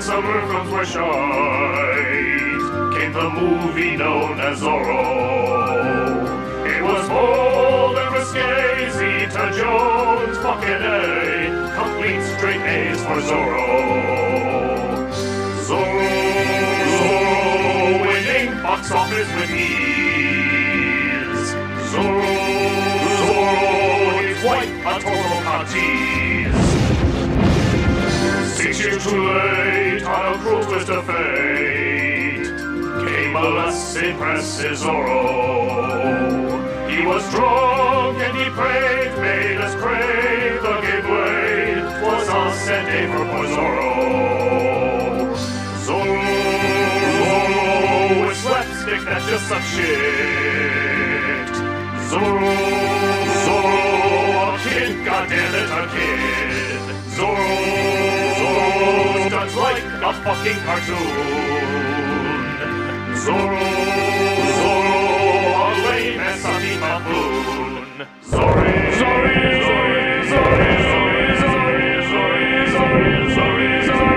summer films were shite, came the movie known as Zorro. It was bold and risque, Zeta Jones, fucking A, complete straight A's for Zorro. Zorro, winning box office with ease. Zorro, he's quite a total cock tease. 6 years too late, on a cruel twist of fate, came a less impressive Zorro. He was drunk and he prayed, made us crave the gateway. 'Twas us and A for poor Zorro. Zorro with slapstick, that's just some shit. Zorro, a kid, goddammit, a kid. Zorro, stunts like a fucking cartoon. Zorro, a lame and sucky buffoon. Sorry, sorry, sorry, sorry, sorry, sorry, sorry, sorry, sorry, sorry, sorry.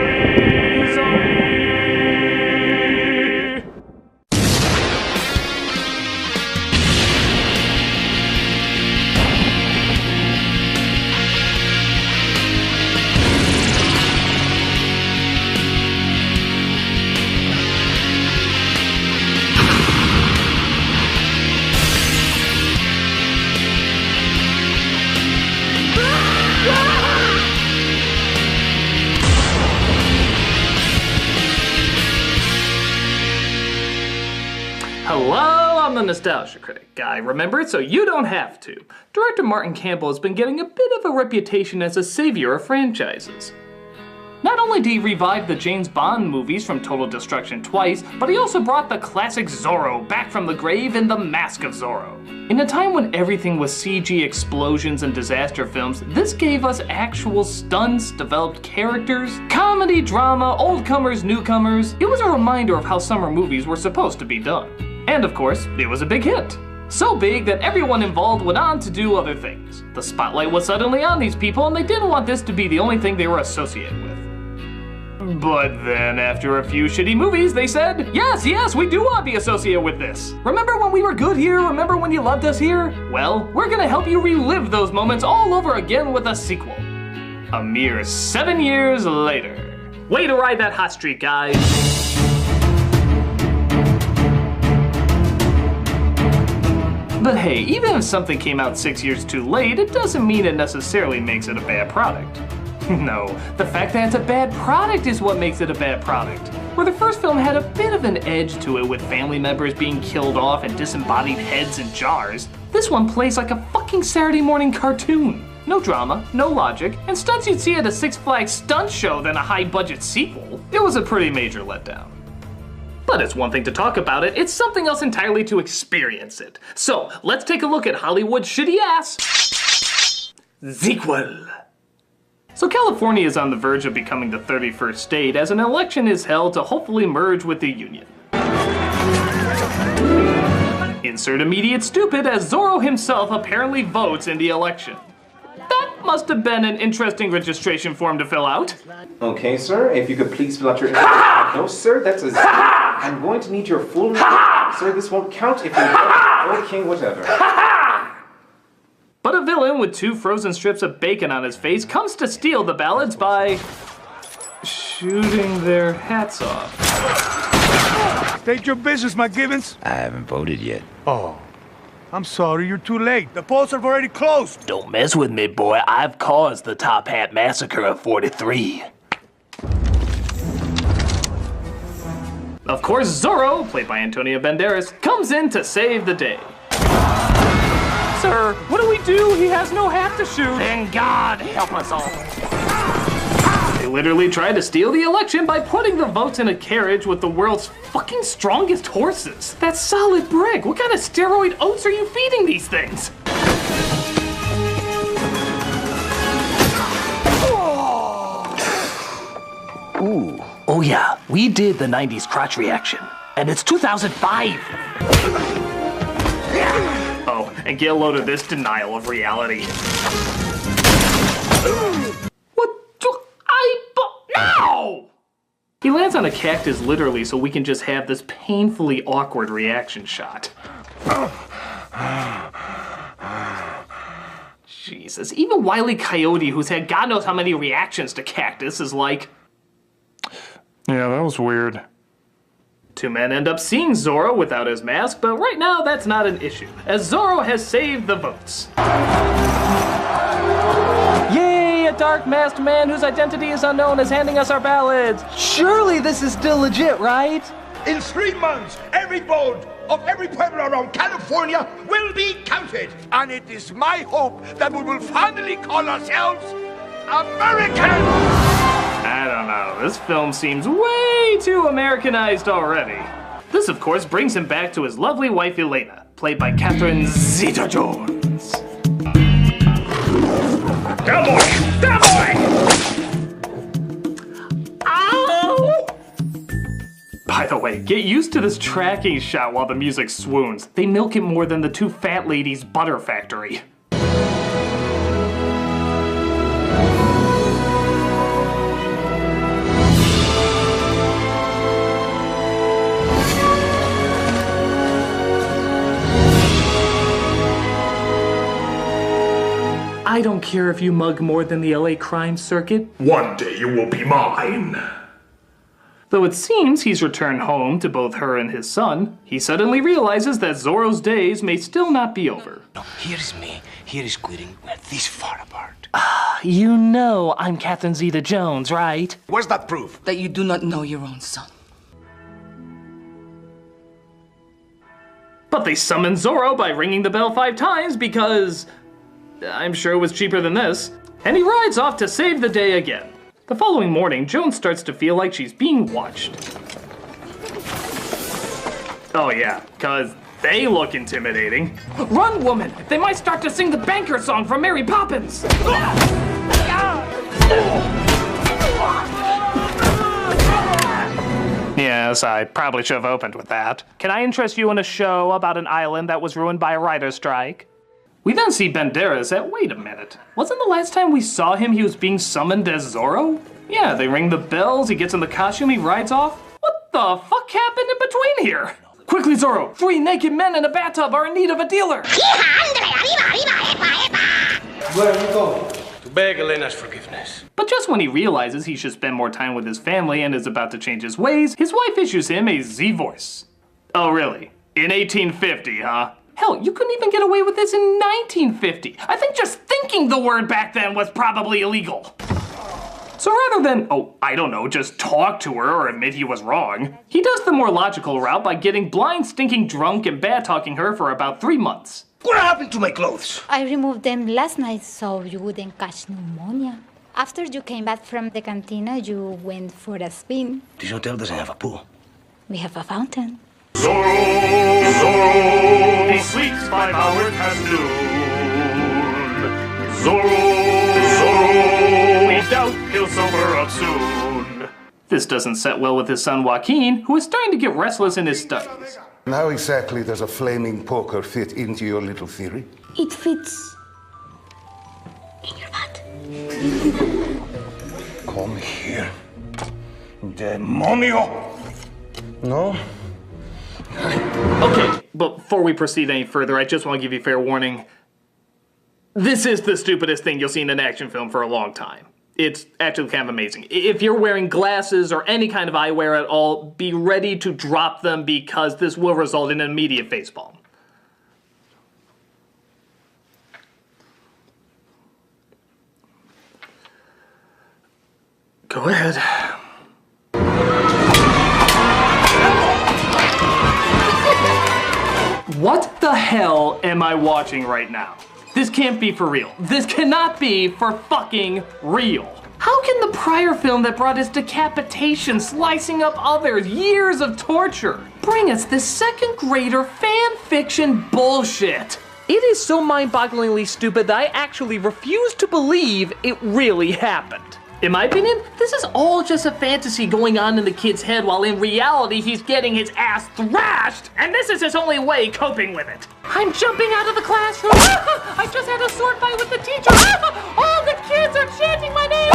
Hello, I'm the Nostalgia Critic guy, remember it so you don't have to. Director Martin Campbell has been getting a bit of a reputation as a savior of franchises. Not only did he revive the James Bond movies from total destruction twice, but he also brought the classic Zorro back from the grave in The Mask of Zorro. In a time when everything was CG explosions and disaster films, this gave us actual stunts, developed characters, comedy, drama, old comers, newcomers. It was a reminder of how summer movies were supposed to be done. And of course, it was a big hit. So big that everyone involved went on to do other things. The spotlight was suddenly on these people and they didn't want this to be the only thing they were associated with. But then after a few shitty movies, they said, yes, we do want to be associated with this. Remember when we were good here? Remember when you loved us here? Well, we're gonna help you relive those moments all over again with a sequel. A mere 7 years later. Way to ride that hot streak, guys. But hey, even if something came out 6 years too late, it doesn't mean it necessarily makes it a bad product. No, the fact that it's a bad product is what makes it a bad product. Where the first film had a bit of an edge to it with family members being killed off and disembodied heads in jars, this one plays like a fucking Saturday morning cartoon. No drama, no logic, and stunts you'd see at a Six Flags stunt show than a high-budget sequel. It was a pretty major letdown. But it's one thing to talk about it, it's something else entirely to experience it. So, let's take a look at Hollywood's shitty ass sequel. So California is on the verge of becoming the 31st state as an election is held to hopefully merge with the union. Insert immediate stupid as Zorro himself apparently votes in the election. That must have been an interesting registration form to fill out. Okay, sir, if you could please fill out your... No, sir, that's a... I'm going to need your full... Sir, this won't count if you... Okay, whatever. But a villain with 2 frozen strips of bacon on his face comes to steal the ballots by... shooting their hats off. State your business, McGivens. I haven't voted yet. Oh, I'm sorry, you're too late. The polls have already closed. Don't mess with me, boy. I've caused the Top Hat Massacre of 43. Of course, Zorro, played by Antonio Banderas, comes in to save the day. Sir, what do we do? He has no hat to shoot. Then God help us all. They literally tried to steal the election by putting the votes in a carriage with the world's fucking strongest horses. That's solid brick. What kind of steroid oats are you feeding these things? Ooh. Oh yeah, we did the 90s crotch reaction. And it's 2005. Oh, and get a load of this denial of reality. What do I... No! He lands on a cactus literally so we can just have this painfully awkward reaction shot. Jesus, even Wile E. Coyote, who's had God knows how many reactions to cactus, is like... Yeah, that was weird. Two men end up seeing Zoro without his mask, but right now that's not an issue, as Zoro has saved the votes. Yay, a dark masked man whose identity is unknown is handing us our ballots. Surely this is still legit, right? In 3 months, every vote of every pueblo around California will be counted. And it is my hope that we will finally call ourselves Americans. I don't know, this film seems way too Americanized already. This, of course, brings him back to his lovely wife Elena, played by Catherine Zeta-Jones. Cowboy! Cowboy! Ow! By the way, get used to this tracking shot while the music swoons. They milk it more than the two fat ladies' butter factory. I don't care if you mug more than the LA crime circuit. One day you will be mine. Though it seems he's returned home to both her and his son, he suddenly realizes that Zoro's days may still not be over. No, here's me. Here is quitting. We're this far apart. You know I'm Catherine Zeta-Jones, right? Where's that proof? That you do not know your own son. But they summon Zoro by ringing the bell 5 times because... I'm sure it was cheaper than this. And he rides off to save the day again. The following morning, Joan starts to feel like she's being watched. Oh yeah, cause they look intimidating. Run, woman! They might start to sing the banker song from Mary Poppins! Yes, I probably should have opened with that. Can I interest you in a show about an island that was ruined by a writer's strike? We then see Banderas at, wait a minute, wasn't the last time we saw him he was being summoned as Zoro? Yeah, they ring the bells, he gets in the costume, he rides off. What the fuck happened in between here? Quickly, Zoro, 3 naked men in a bathtub are in need of a dealer. Where are you going? To beg Elena's forgiveness. But just when he realizes he should spend more time with his family and is about to change his ways, his wife issues him a Z voice. Oh really? In 1850, huh? Hell, you couldn't even get away with this in 1950. I think just thinking the word back then was probably illegal. So rather than, oh, I don't know, just talk to her or admit he was wrong, he does the more logical route by getting blind, stinking drunk and bad-talking her for about 3 months. What happened to my clothes? I removed them last night so you wouldn't catch pneumonia. After you came back from the cantina, you went for a spin. This hotel doesn't have a pool. We have a fountain. Zoro, Zoro, he sleeps 5 hours past noon. Zoro, Zoro, we doubt he'll sober up soon. This doesn't set well with his son Joaquin, who is starting to get restless in his studies. How exactly does a flaming poker fit into your little theory? It fits in your butt. Come here. Demonio! No? Okay, but before we proceed any further, I just want to give you fair warning. This is the stupidest thing you'll see in an action film for a long time. It's actually kind of amazing. If you're wearing glasses or any kind of eyewear at all, be ready to drop them because this will result in an immediate facepalm. Go ahead. What the hell am I watching right now? This can't be for real. This cannot be for fucking real. How can the prior film that brought us decapitation, slicing up others, years of torture, bring us this second grader fan fiction bullshit? It is so mind-bogglingly stupid that I actually refuse to believe it really happened. In my opinion, this is all just a fantasy going on in the kid's head while in reality he's getting his ass thrashed, and this is his only way coping with it. I'm jumping out of the classroom. I just had a sword fight with the teacher. All the kids are chanting my name.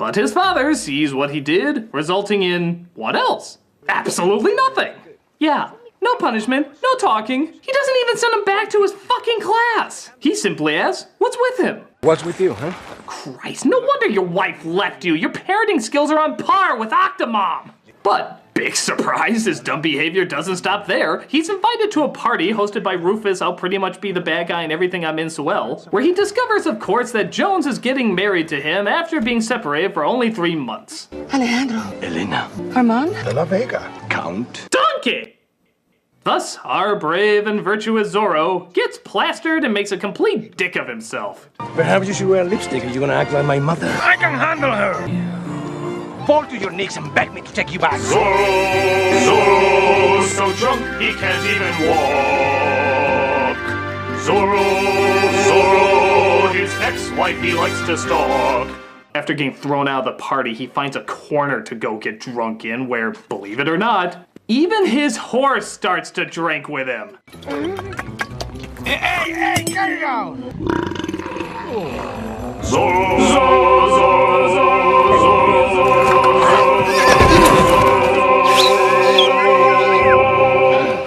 But his father sees what he did, resulting in what else? Absolutely nothing. Yeah, no punishment, no talking. He doesn't even send him back to his fucking class. He simply asks, what's with him? What's with you, huh? Christ, no wonder your wife left you. Your parenting skills are on par with Octomom. But big surprise, his dumb behavior doesn't stop there. He's invited to a party hosted by Rufus, I'll pretty much be the bad guy in everything I'm in so well, where he discovers, of course, that Jones is getting married to him after being separated for only 3 months. Alejandro. Elena. Armand. De la Vega. Count. Donkey! Thus, our brave and virtuous Zorro gets plastered and makes a complete dick of himself. Perhaps you should wear lipstick if you're gonna act like my mother. I can handle her. Fall to your knees and beg me to take you back. Zorro, so drunk he can't even walk. Zorro, his ex-wife he likes to stalk. After getting thrown out of the party, he finds a corner to go get drunk in where, believe it or not, even his horse starts to drink with him. Hey, get it out!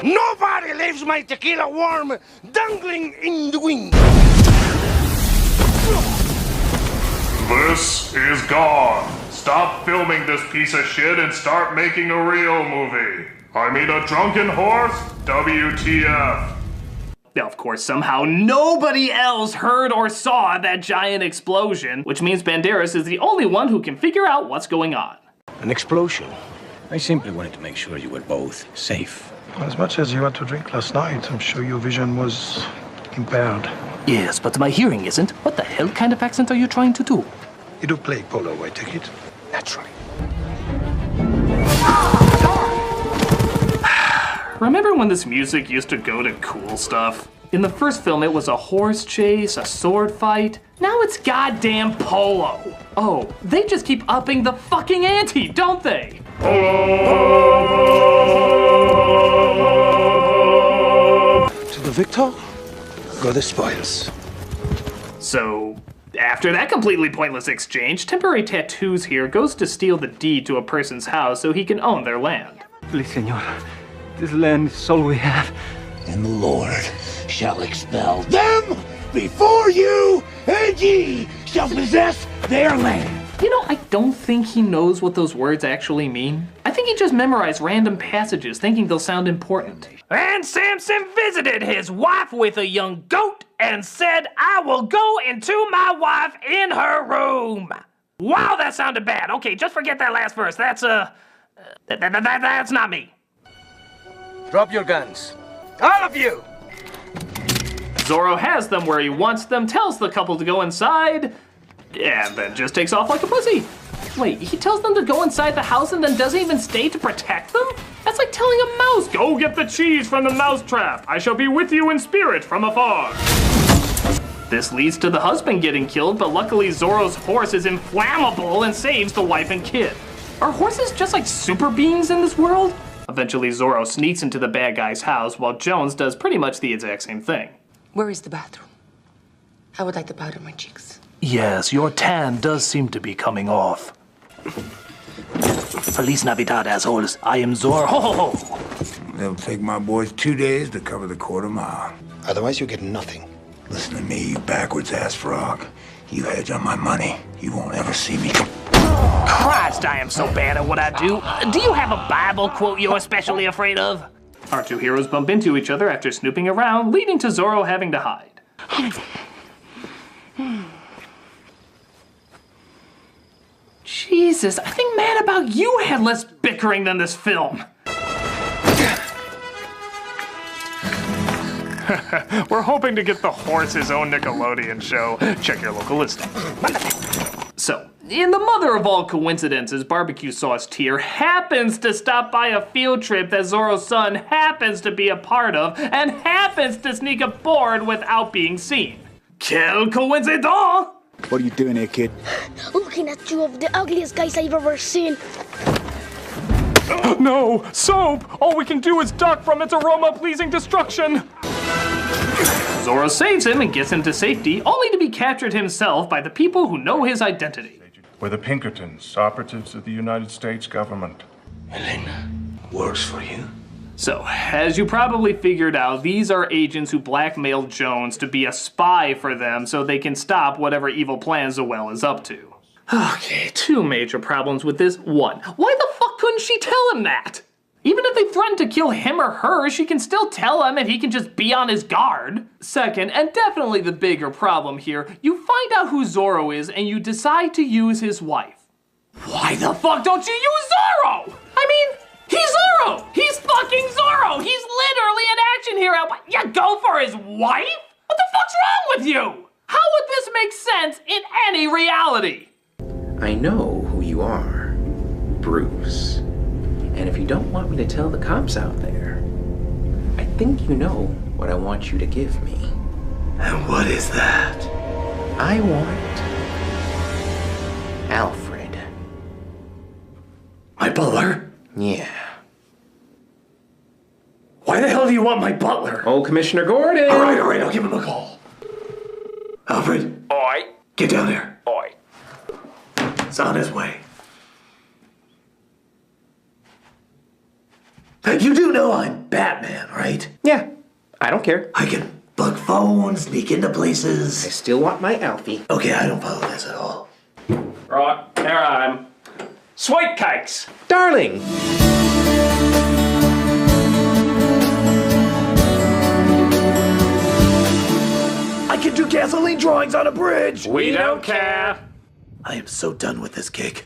Nobody leaves my tequila warm, dangling in the wind. This is gone. Stop filming this piece of shit and start making a real movie. I mean a drunken horse? WTF. Now, of course, somehow nobody else heard or saw that giant explosion, which means Banderas is the only one who can figure out what's going on. An explosion? I simply wanted to make sure you were both safe. As much as you had to drink last night, I'm sure your vision was impaired. Yes, but my hearing isn't. What the hell kind of accent are you trying to do? You do play polo, I take it? Naturally. Remember when this music used to go to cool stuff? In the first film, it was a horse chase, a sword fight. Now it's goddamn polo. Oh, they just keep upping the fucking ante, don't they? To the victor, go the spoils. So, after that completely pointless exchange, Temporary Tattoos here goes to steal the deed to a person's house so he can own their land. Please, senor. This land is all we have. And the Lord shall expel them before you, and ye shall possess their land. You know, I don't think he knows what those words actually mean. I think he just memorized random passages thinking they'll sound important. And Samson visited his wife with a young goat and said, I will go into my wife in her room. Wow, that sounded bad. Okay, just forget that last verse. That's not me. Drop your guns. All of you! Zorro has them where he wants them, tells the couple to go inside, and then just takes off like a pussy. Wait, he tells them to go inside the house and then doesn't even stay to protect them? That's like telling a mouse, go get the cheese from the mousetrap. I shall be with you in spirit from afar. This leads to the husband getting killed, but luckily Zorro's horse is inflammable and saves the wife and kid. Are horses just like super beings in this world? Eventually, Zorro sneaks into the bad guy's house while Jones does pretty much the exact same thing. Where is the bathroom? I would like to powder my cheeks. Yes, your tan does seem to be coming off. Feliz Navidad, assholes. I am Zorro. Ho, ho, ho. It'll take my boys 2 days to cover the quarter mile. Otherwise, you get nothing. Listen to me, you backwards ass frog. You hedge on my money, you won't ever see me. Christ, I am so bad at what I do. Do you have a Bible quote you're especially afraid of? Our two heroes bump into each other after snooping around, leading to Zorro having to hide. Jesus, I think Mad About You had less bickering than this film. We're hoping to get the horse his own Nickelodeon show. Check your local listing. So, in the mother of all coincidences, Barbecue Sauce Tier happens to stop by a field trip that Zorro's son happens to be a part of and happens to sneak aboard without being seen. Quelle coincidence! What are you doing here, kid? Looking at two of the ugliest guys I've ever seen. No! Soap! All we can do is duck from its aroma-pleasing destruction! Zorro saves him and gets him to safety, only to be captured himself by the people who know his identity. We're the Pinkertons, operatives of the United States government. Elena works for you? So, as you probably figured out, these are agents who blackmailed Jones to be a spy for them so they can stop whatever evil plans Zoel is up to. Okay, two major problems with this. One, why the fuck couldn't she tell him that? Even if they threaten to kill him or her, she can still tell him and he can just be on his guard. Second, and definitely the bigger problem here, you find out who Zoro is and you decide to use his wife. Why the fuck don't you use Zoro? I mean, he's Zoro! He's fucking Zoro! He's literally an action hero, but you go for his wife? What the fuck's wrong with you? How would this make sense in any reality? I know who you are, Bruce. And if you don't want me to tell the cops out there, I think you know what I want you to give me. And what is that? I want Alfred. My butler? Yeah. Why the hell do you want my butler? Oh, Commissioner Gordon! All right, I'll give him a call. Alfred? Oi. Get down here. Oi. It's on his way. You do know I'm Batman, right? Yeah, I don't care. I can bug phones, sneak into places. I still want my Alfie. Okay, I don't follow this at all. Right, there I am. Sweet cakes! Darling! I can do gasoline drawings on a bridge! We don't care! I am so done with this gig.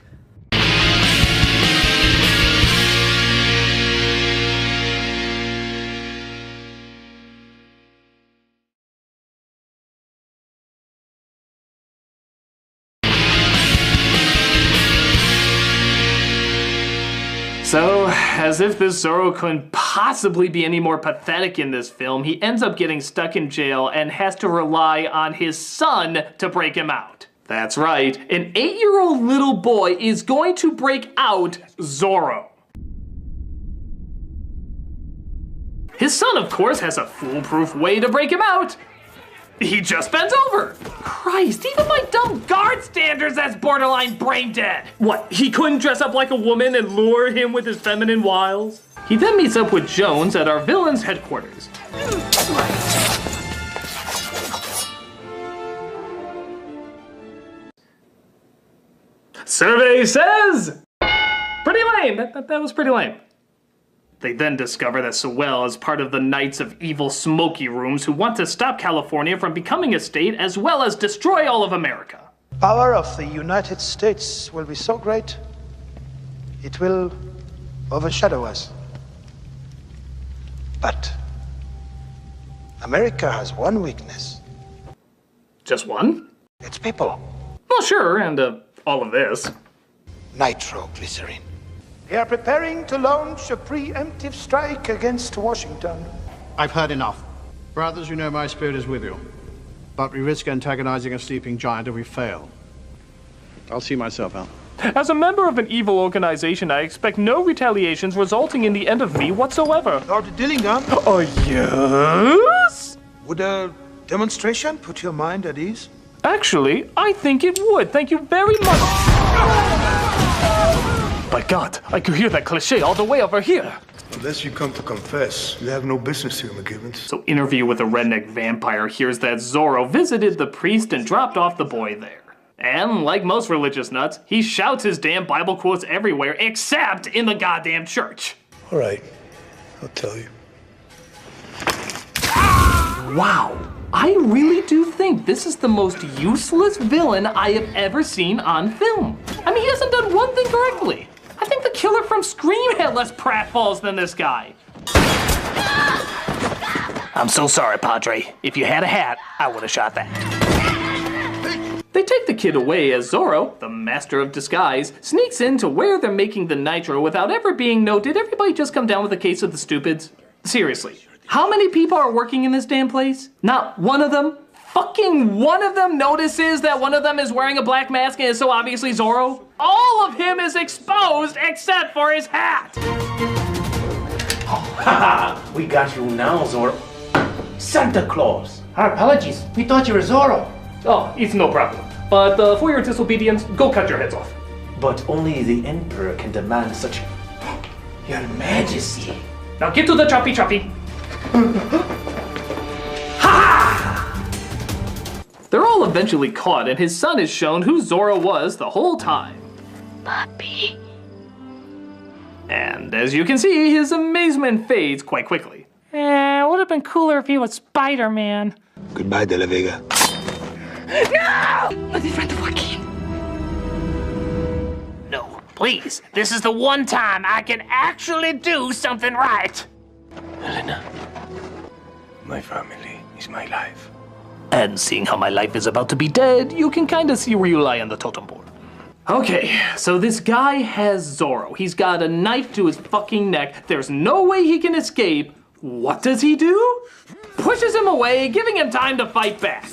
So, as if this Zoro couldn't possibly be any more pathetic in this film, he ends up getting stuck in jail and has to rely on his son to break him out. That's right, an 8-year-old little boy is going to break out Zoro. His son, of course, has a foolproof way to break him out. He just bends over. Christ, even my dumb guard standards, that's borderline brain dead. What, he couldn't dress up like a woman and lure him with his feminine wiles? He then meets up with Jones at our villain's headquarters. Survey says! Pretty lame, that was pretty lame. They then discover that Zoel is part of the Knights of Evil Smoky Rooms who want to stop California from becoming a state as well as destroy all of America. Power of the United States will be so great, it will overshadow us. But America has one weakness. Just one? It's people. Well, sure, and all of this. Nitroglycerin. They are preparing to launch a preemptive strike against Washington. I've heard enough. Brothers, you know my spirit is with you. But we risk antagonizing a sleeping giant if we fail. I'll see myself out. As a member of an evil organization, I expect no retaliations resulting in the end of me whatsoever. Lord Dillingham? Oh, yes? Would a demonstration put your mind at ease? Actually, I think it would. Thank you very much. By God, I could hear that cliche all the way over here. Unless you come to confess, you have no business here, McGivens. So Interview with a Redneck Vampire hears that Zoro visited the priest and dropped off the boy there. And like most religious nuts, he shouts his damn Bible quotes everywhere except in the goddamn church. All right, I'll tell you. Wow, I really do think this is the most useless villain I have ever seen on film. I mean, he hasn't done one thing correctly. I think the killer from Scream had less pratfalls than this guy. I'm so sorry, Padre. If you had a hat, I would have shot that. They take the kid away as Zoro, the master of disguise, sneaks in to where they're making the nitro without ever being noted. Did everybody just come down with a case of the stupids? Seriously, how many people are working in this damn place? Not one of them? Fucking one of them notices that one of them is wearing a black mask and is so obviously Zoro? All of him is exposed except for his hat! Haha, we got you now, Zoro. Santa Claus. Our apologies. We thought you were Zoro. Oh, it's no problem. But for your disobedience, go cut your heads off. But only the Emperor can demand such... Your Majesty. Now get to the choppy choppy. Ha! They're all eventually caught, and his son is shown who Zoro was the whole time. Papi. And as you can see, his amazement fades quite quickly. Would have been cooler if he was Spider-Man. Goodbye, De La Vega. No! Not in front of Joaquin. No, please. This is the one time I can actually do something right. Elena, my family is my life. And seeing how my life is about to be dead, you can kinda see where you lie on the totem pole. Okay, so this guy has Zoro. He's got a knife to his fucking neck. There's no way he can escape. What does he do? Pushes him away, giving him time to fight back.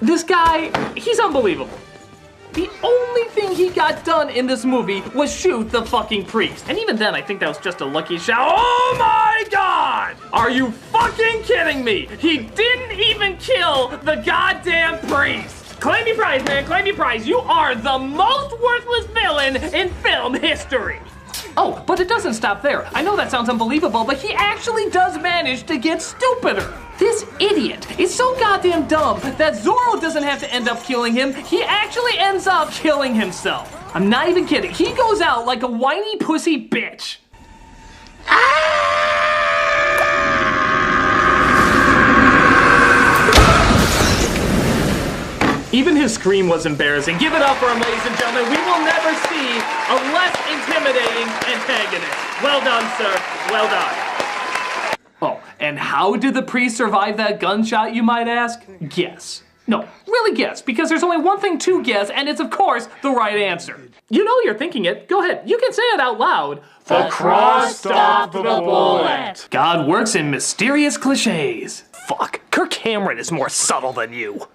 This guy, he's unbelievable. The only thing he got done in this movie was shoot the fucking priest. And even then, I think that was just a lucky shot. Oh my god! Are you fucking kidding me? He didn't even kill the goddamn priest. Claim your prize, man, claim your prize. You are the most worthless villain in film history. Oh, but it doesn't stop there. I know that sounds unbelievable, but he actually does manage to get stupider. This idiot is so goddamn dumb that Zoro doesn't have to end up killing him. He actually ends up killing himself. I'm not even kidding. He goes out like a whiny pussy bitch. Even his scream was embarrassing. Give it up for him, ladies and gentlemen. We will never see a less intimidating antagonist. Well done, sir. Well done. Oh, and how did the priest survive that gunshot, you might ask? Guess. No, really guess, because there's only one thing to guess, and it's, of course, the right answer. You know you're thinking it. Go ahead. You can say it out loud. The cross stopped the bullet. God works in mysterious cliches. Fuck, Kirk Cameron is more subtle than you.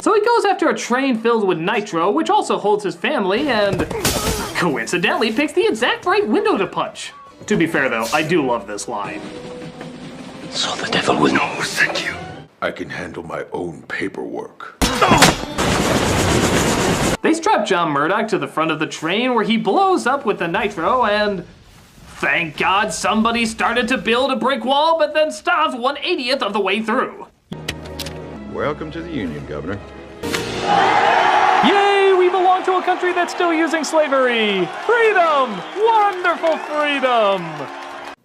So he goes after a train filled with nitro, which also holds his family, and coincidentally picks the exact right window to punch. To be fair though, I do love this line. So the devil will know. No, thank you. I can handle my own paperwork. They strap John Murdoch to the front of the train where he blows up with the nitro, and thank God somebody started to build a brick wall, but then stops 1/80th of the way through. Welcome to the Union, Governor. Yay, we belong to a country that's still using slavery! Freedom! Wonderful freedom!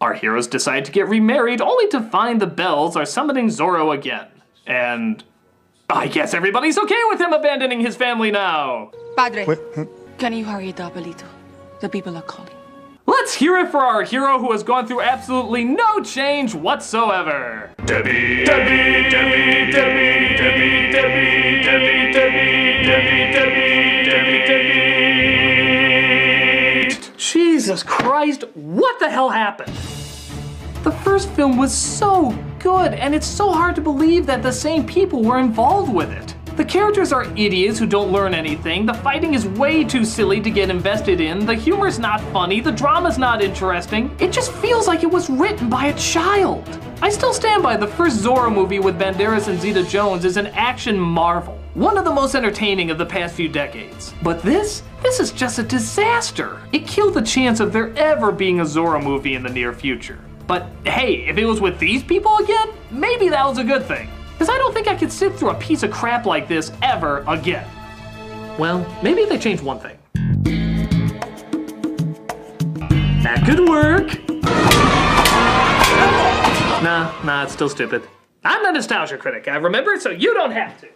Our heroes decide to get remarried only to find the bells are summoning Zoro again. And I guess everybody's okay with him abandoning his family now. Padre, can you hurry it up a little? The people are calling. Let's hear it for our hero who has gone through absolutely no change whatsoever. Debbie, Debbie, Debbie, Debbie, Debbie, Debbie, Debbie, Debbie, Debbie, Debbie, Debbie, Debbie. Jesus Christ, what the hell happened? The first film was so good, and it's so hard to believe that the same people were involved with it. The characters are idiots who don't learn anything, the fighting is way too silly to get invested in, the humor's not funny, the drama's not interesting. It just feels like it was written by a child. I still stand by the first Zoro movie with Banderas and Zeta Jones is an action marvel. One of the most entertaining of the past few decades. But this is just a disaster. It killed the chance of there ever being a Zoro movie in the near future. But hey, if it was with these people again, maybe that was a good thing. Because I don't think I could sit through a piece of crap like this ever again. Well, maybe they changed one thing. That could work. Nah, it's still stupid. I'm the nostalgia critic. I remember it so you don't have to.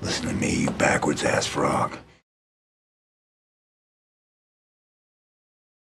Listen to me, you backwards ass frog.